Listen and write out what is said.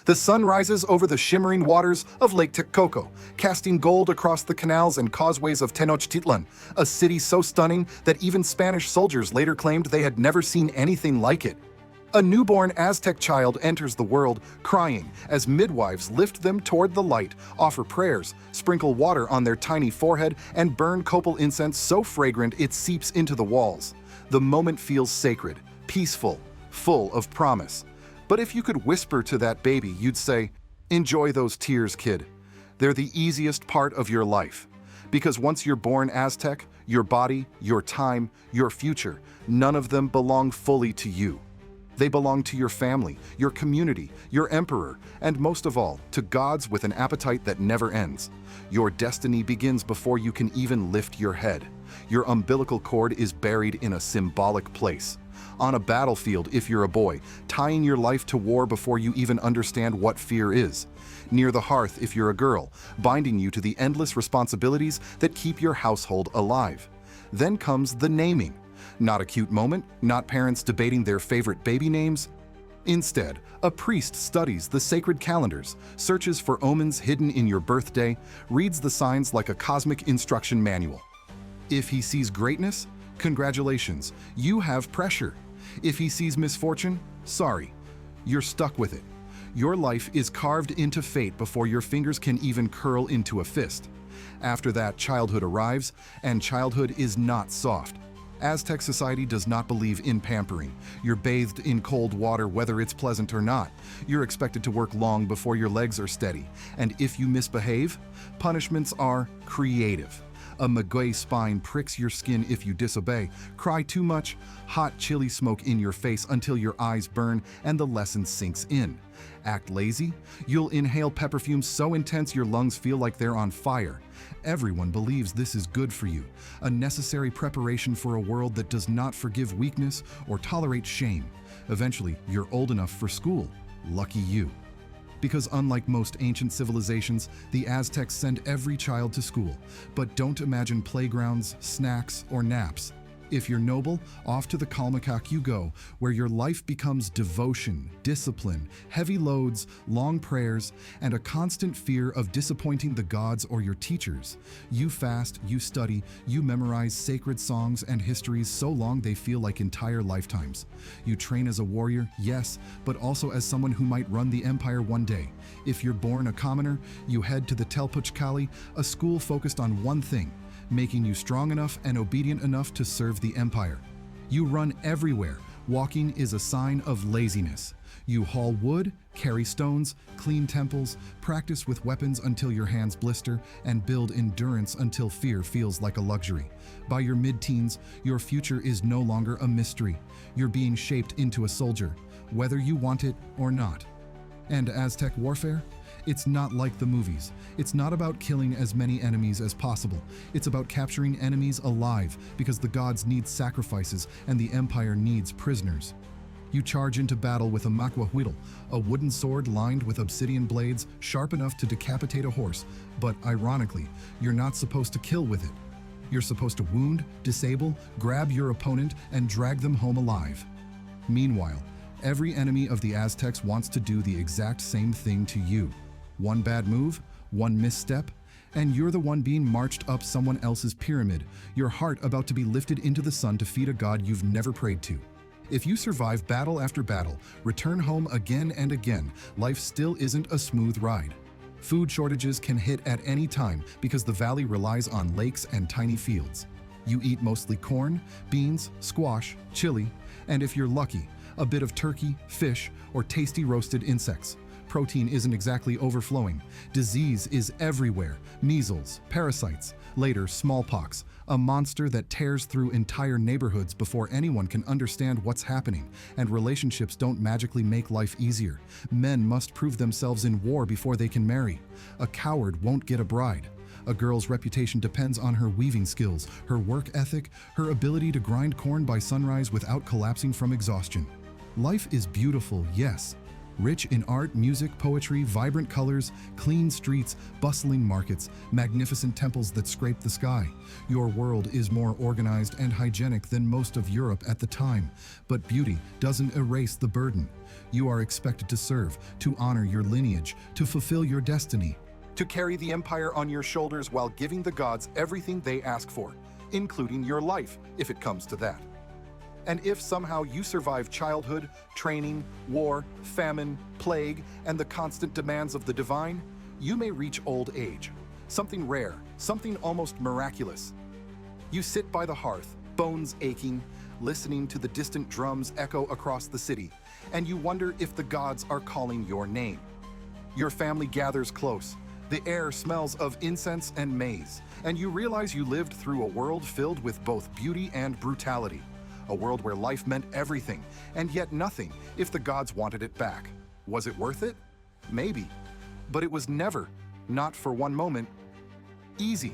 The sun rises over the shimmering waters of Lake Texcoco, casting gold across the canals and causeways of Tenochtitlan, a city so stunning that even Spanish soldiers later claimed they had never seen anything like it. A newborn Aztec child enters the world, crying, as midwives lift them toward the light, offer prayers, sprinkle water on their tiny forehead, and burn copal incense so fragrant it seeps into the walls. The moment feels sacred, peaceful, full of promise. But if you could whisper to that baby, you'd say, "Enjoy those tears, kid. They're the easiest part of your life." Because once you're born Aztec, your body, your time, your future, none of them belong fully to you. They belong to your family, your community, your emperor, and most of all, to gods with an appetite that never ends. Your destiny begins before you can even lift your head. Your umbilical cord is buried in a symbolic place. On a battlefield if you're a boy, tying your life to war before you even understand what fear is. Near the hearth if you're a girl, binding you to the endless responsibilities that keep your household alive. Then comes the naming. Not a cute moment, not parents debating their favorite baby names. Instead, a priest studies the sacred calendars, searches for omens hidden in your birthday, reads the signs like a cosmic instruction manual. If he sees greatness, congratulations, you have pressure. If he sees misfortune, sorry, you're stuck with it. Your life is carved into fate before your fingers can even curl into a fist. After that, childhood arrives, and childhood is not soft. Aztec society does not believe in pampering. You're bathed in cold water whether it's pleasant or not. You're expected to work long before your legs are steady. And if you misbehave, punishments are creative. A maguey spine pricks your skin if you disobey. Cry too much, hot chili smoke in your face until your eyes burn and the lesson sinks in. Act lazy, you'll inhale pepper fumes so intense your lungs feel like they're on fire. Everyone believes this is good for you, a necessary preparation for a world that does not forgive weakness or tolerate shame. Eventually, you're old enough for school. Lucky you. Because unlike most ancient civilizations, the Aztecs send every child to school. But don't imagine playgrounds, snacks, or naps. If you're noble, off to the Kalmakak you go, where your life becomes devotion, discipline, heavy loads, long prayers, and a constant fear of disappointing the gods or your teachers. You fast, you study, you memorize sacred songs and histories so long they feel like entire lifetimes. You train as a warrior, yes, but also as someone who might run the empire one day. If you're born a commoner, you head to the Telpuchcali, a school focused on one thing: making you strong enough and obedient enough to serve the empire. You run everywhere. Walking is a sign of laziness. You haul wood, carry stones, clean temples, practice with weapons until your hands blister, and build endurance until fear feels like a luxury. By your mid-teens, your future is no longer a mystery. You're being shaped into a soldier, whether you want it or not. And Aztec warfare? It's not like the movies. It's not about killing as many enemies as possible. It's about capturing enemies alive because the gods need sacrifices and the empire needs prisoners. You charge into battle with a macuahuitl, a wooden sword lined with obsidian blades sharp enough to decapitate a horse, but ironically, you're not supposed to kill with it. You're supposed to wound, disable, grab your opponent, and drag them home alive. Meanwhile, every enemy of the Aztecs wants to do the exact same thing to you. One bad move, one misstep, and you're the one being marched up someone else's pyramid, your heart about to be lifted into the sun to feed a god you've never prayed to. If you survive battle after battle, return home again and again, life still isn't a smooth ride. Food shortages can hit at any time because the valley relies on lakes and tiny fields. You eat mostly corn, beans, squash, chili, and if you're lucky, a bit of turkey, fish, or tasty roasted insects. Protein isn't exactly overflowing. Disease is everywhere. Measles, parasites, later smallpox, a monster that tears through entire neighborhoods before anyone can understand what's happening. And relationships don't magically make life easier. Men must prove themselves in war before they can marry. A coward won't get a bride. A girl's reputation depends on her weaving skills, her work ethic, her ability to grind corn by sunrise without collapsing from exhaustion. Life is beautiful, yes, Rich in art, music, poetry, vibrant colors, clean streets, bustling markets, magnificent temples that scrape the sky. Your world is more organized and hygienic than most of Europe at the time, but beauty doesn't erase the burden. You are expected to serve, to honor your lineage, to fulfill your destiny, to carry the empire on your shoulders while giving the gods everything they ask for, including your life, if it comes to that. And if somehow you survive childhood, training, war, famine, plague, and the constant demands of the divine, you may reach old age. Something rare, something almost miraculous. You sit by the hearth, bones aching, listening to the distant drums echo across the city, and you wonder if the gods are calling your name. Your family gathers close. The air smells of incense and maize, and you realize you lived through a world filled with both beauty and brutality. A world where life meant everything, and yet nothing if the gods wanted it back. Was it worth it? Maybe. But it was never, not for one moment, easy.